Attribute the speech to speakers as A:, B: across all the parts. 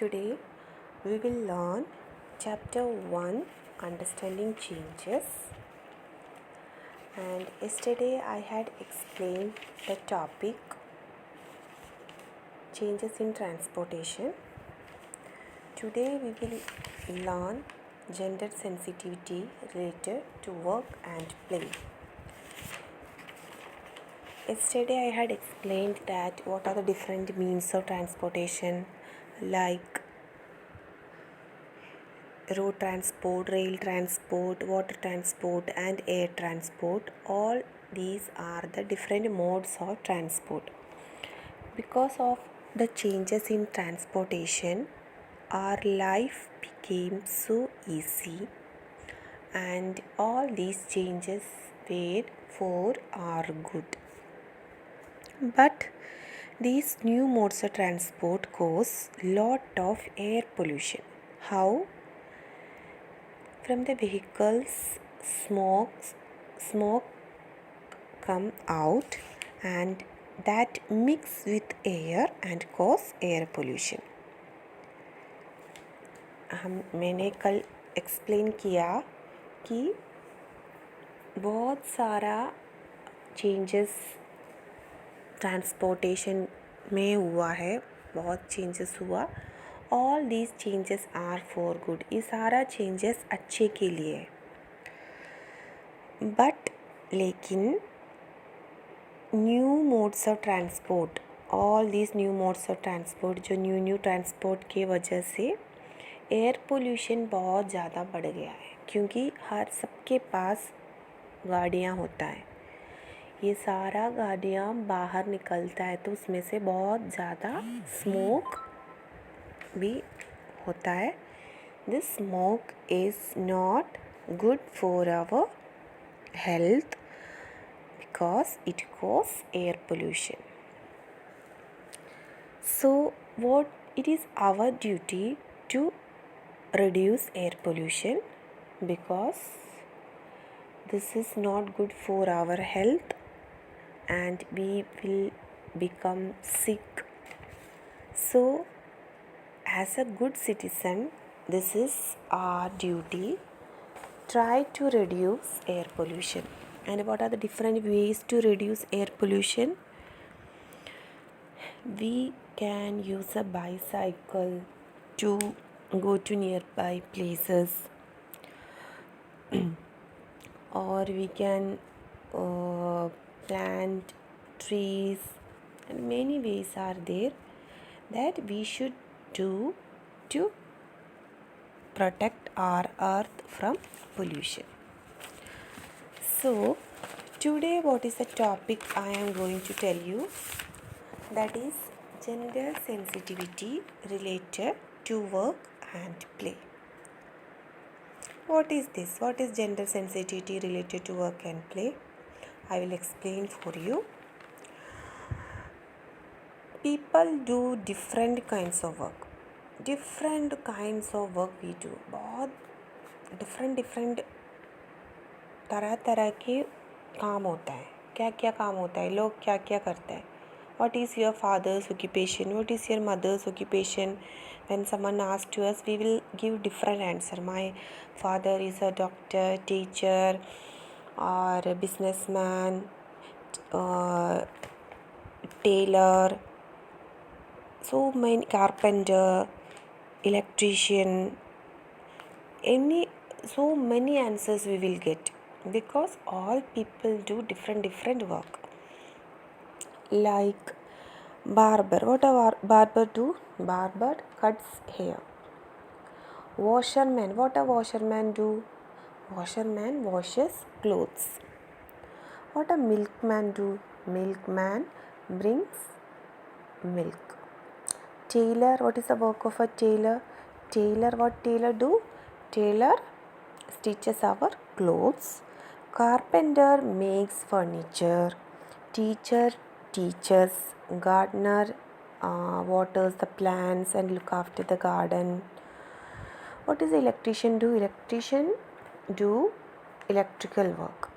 A: Today we will learn chapter 1, Understanding Changes. And yesterday I had explained the topic Changes in Transportation. Today we will learn gender sensitivity related to work and play. Yesterday I had explained that what are the different means of transportation, like road transport, rail transport, water transport and air transport. All these are the different modes of transport. Because of the changes in transportation, our life became so easy, and all these changes were for our good. But these new modes of transport cause lot of air pollution. How? From the vehicles, smoke come out, and that mix with air and cause air pollution. मैंने कल explain किया कि बहुत सारा changes transportation में हुआ है, बहुत चेंजेस हुआ. All these changes are for good. ये सारा चेंजेस अच्छे के लिए है. बट लेकिन new modes of transport, all these new modes of transport, जो न्यू ट्रांसपोर्ट की वजह से एयर पोल्यूशन बहुत ज़्यादा बढ़ गया है, क्योंकि हर सबके पास गाड़ियाँ होता है. ये सारा गाड़ियाँ बाहर निकलता है तो उसमें से बहुत ज़्यादा स्मोक भी होता है. This smoke is not good for our health because it causes air pollution. So it is our duty to reduce air pollution, because this is not good for our health and we will become sick. So as a good citizen, this is our duty. Try to reduce air pollution. And what are the different ways to reduce air pollution? We can use a bicycle to go to nearby places, or we can plant trees, and many ways are there that we should do to protect our earth from pollution. So today what is the topic I am going to tell you? That is gender sensitivity related to work and play. What is this? What is gender sensitivity related to work and play? I will explain for you. People do different kinds of work. Different kinds of work we do. बहुत different तरह के काम होता है. क्या काम होता है, लोग क्या करते हैं. What is your father's occupation? What is your mother's occupation? When someone asks to us, we will give different answer. My father is a doctor, teacher, or a businessman, tailor, so many, carpenter, electrician, so many answers we will get, because all people do different work. Like barber, what a barber do? Barber cuts hair. Washerman, what a washerman do? Washerman washes clothes. What a milkman do? Milkman brings milk. Tailor, what is the work of a tailor? Tailor, what tailor do? Tailor stitches our clothes. Carpenter makes furniture. Teacher teaches. Gardener waters the plants and look after the garden. What does the electrician do? Electrician do electrical work.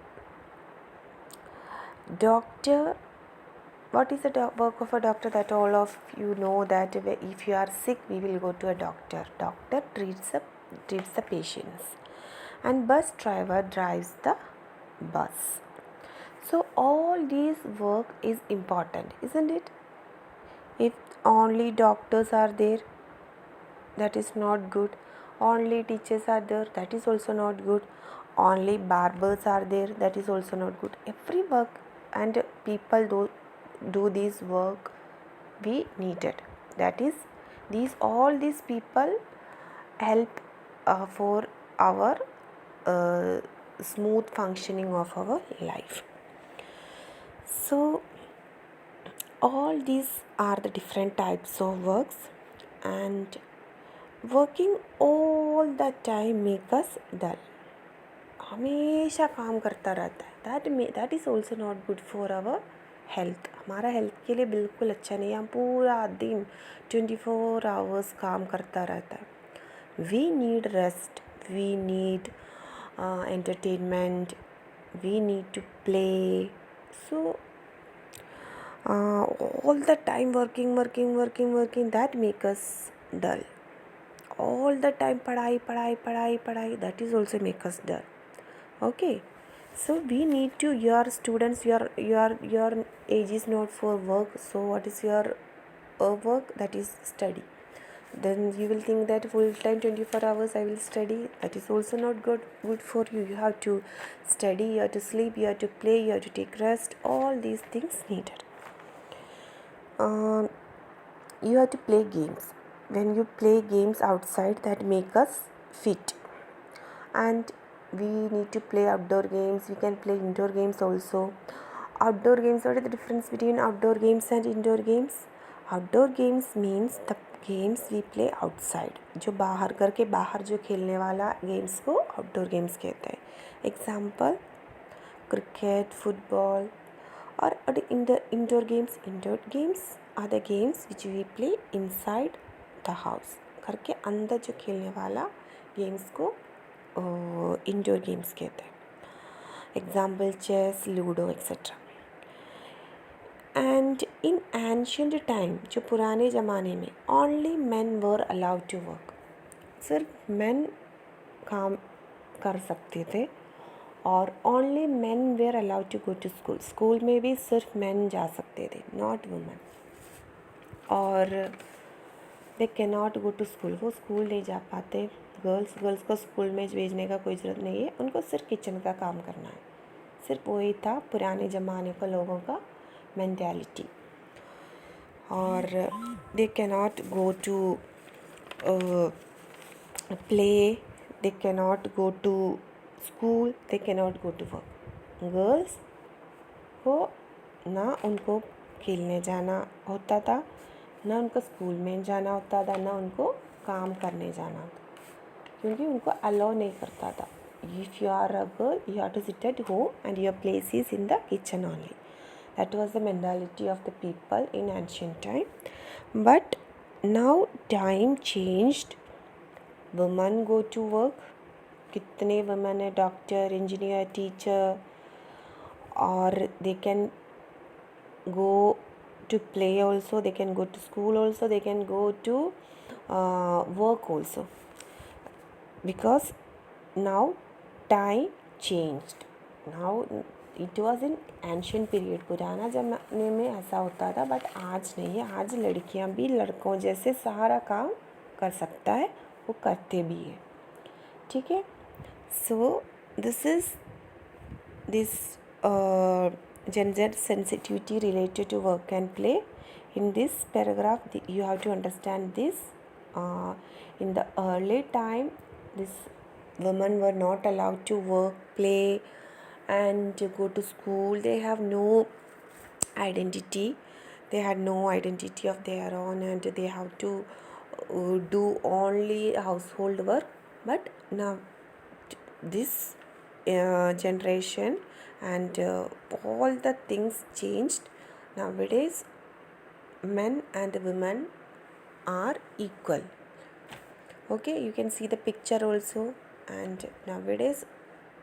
A: Doctor What is the work of a doctor? That all of you know that if you are sick, we will go to a doctor. Doctor treats the patients, and bus driver drives the bus. So all these work is important, isn't it? If only doctors are there, that is not good. Only teachers are there, that is also not good. Only barbers are there, that is also not good. Every work and people do this work we needed. That is, all these people help for our smooth functioning of our life. So all these are the different types of works, and working all the time make us dull. हमेशा काम करता रहता है, that is also not good for our health. हमारा health के लिए बिल्कुल अच्छा नहीं है. हम पूरा दिन 24 आवर्स काम करता रहता है. We need rest, we need entertainment, we need to play. So all the time working, that make us dull. All the time padhai, that is also make us dull. Okay, so we need to, your students, your age is not for work. So what is your work? That is study. Then you will think that full time 24 hours I will study. That is also not good for you. You have to study, you have to sleep, you have to play, you have to take rest. All these things needed. You have to play games. When you play games outside, that make us fit. And we need to play outdoor games. We can play indoor games also. Outdoor games, what is the difference between outdoor games and indoor games? Outdoor games means the games we play outside. जो बाहर घर के बाहर जो खेलने वाला games को outdoor games कहते हैं. Example cricket, football. और indoor games are the games which we play inside the house. घर के अंदर जो खेलने वाला गेम्स को इंडोर गेम्स कहते हैं. Example chess, ludo etcetera. And in ancient time, जो पुराने ज़माने में, only men were allowed to work. सिर्फ मेन काम कर सकते थे. और only men were allowed to go to school. School में भी सिर्फ मेन जा सकते थे, नॉट वुमेन. और they can not go to school. वो स्कूल नहीं जा पाते. गर्ल्स को स्कूल में भेजने का कोई ज़रूरत नहीं है. उनको सिर्फ किचन का काम करना है. सिर्फ वही था पुराने ज़माने का लोगों का मेंटालिटी. और they can not go to play, they can not go to school, they can not go to work. Girls को ना उनको खेलने जाना होता था, ना उनको स्कूल में जाना होता था, ना उनको काम करने जाना होता, क्योंकि उनको अलाउ नहीं करता था. If you are a girl, you have to sit at home and your place is in the kitchen only. That was the mentality of the people in ancient time. But now time changed. Women go to work. कितने women है, doctor, engineer, teacher. और they can go to play also, they can go to school also, they can go to work also. Because now time changed. Now it was in ancient period. पुराना ज़माने में ऐसा होता था, but आज नहीं है. आज लड़कियां भी लड़कों जैसे सारा काम कर सकता है, वो करते भी है. ठीक है. So this is this gender sensitivity related to work and play. In this paragraph, you have to understand this. In the early time, this women were not allowed to work, play, and to go to school. They have no identity. They had no identity of their own, and they have to do only household work. But now this generation and all the things changed. Nowadays men and women are equal. Okay, you can see the picture also. And nowadays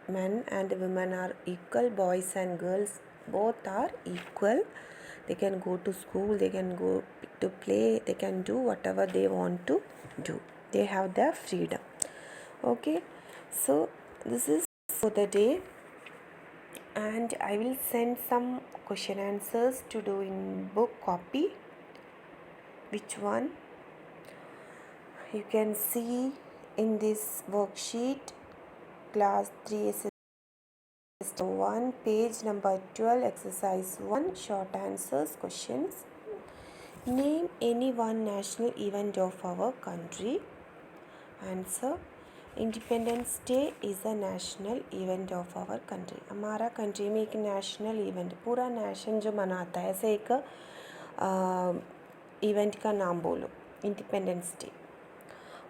A: men and women are equal. Boys and girls both are equal. They can go to school, they can go to play, they can do whatever they want to do. They have their freedom. Okay, so this is for the day, and I will send some question answers to do in book copy. Which one? You can see in this worksheet, class 3 1, page number 12, exercise 1, short answers questions. Name any one national event of our country. Answer: independence day is a national event of our country. हमारा country में एक national event, पूरा nation जो मनाता है, ऐसे एक event का नाम बोलो. Independence day.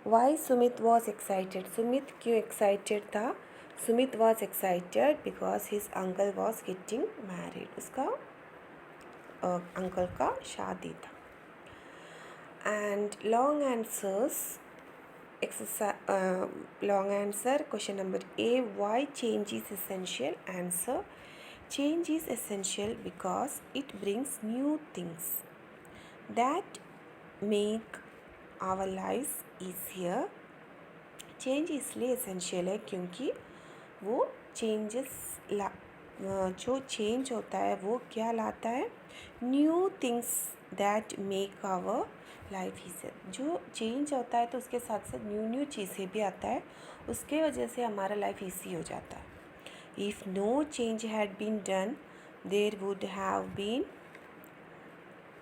A: Why Sumit was excited. Sumit क्यों एक्साइटेड था? Sumit was excited because his uncle was getting married. उसका अंकल का शादी था. And long answers. Long answer. Question number A. Why change is essential? Answer: change is essential because it brings new things that make our lives easier. Change इसलिए essential है क्योंकि वो जो change होता है वो क्या लाता है? New things that make our life easier. जो चेंज होता है तो उसके साथ साथ न्यू चीज़ें भी आता है, उसके वजह से हमारा लाइफ ईजी हो जाता है. If no change had been done there would have been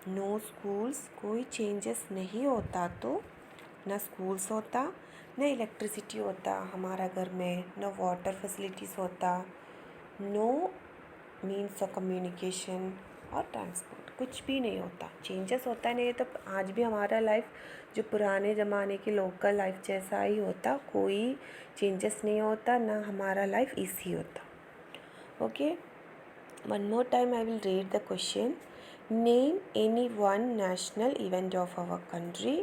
A: no schools. कोई चेंजेस नहीं होता तो ना स्कूल्स होता, ना इलेक्ट्रिसिटी होता हमारा घर में, ना वाटर फैसिलिटीज़ होता, नो मीन्स ऑफ कम्युनिकेशन और ट्रांसपोर्ट. कुछ भी नहीं होता. चेंजेस होता नहीं है तो आज भी हमारा लाइफ जो पुराने ज़माने की लोकल लाइफ जैसा ही होता. कोई चेंजेस नहीं होता, ना हमारा लाइफ ईजी होता. Okay, one more time I will read the question. Name any one national event of our country.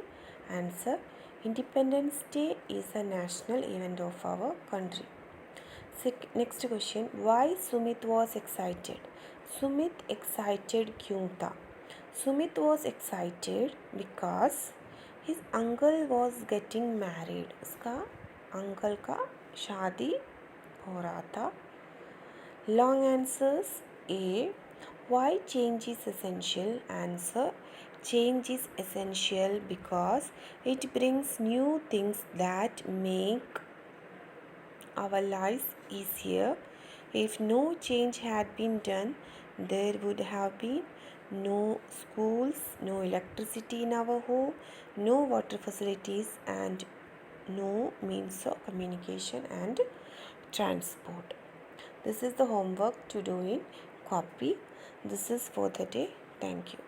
A: Answer: independence day is a national event of our country. Next question. Why Sumit was excited. Sumit excited क्यों था? Sumit was excited because his uncle was getting married. उसका uncle का शादी हो रहा था. Long answers. A. Why change is essential. Answer: change is essential because it brings new things that make our lives easier. If no change had been done, there would have been no schools, no electricity in our home, no water facilities, and no means of communication and transport. This is the homework to do in copy. This is for the day. Thank you.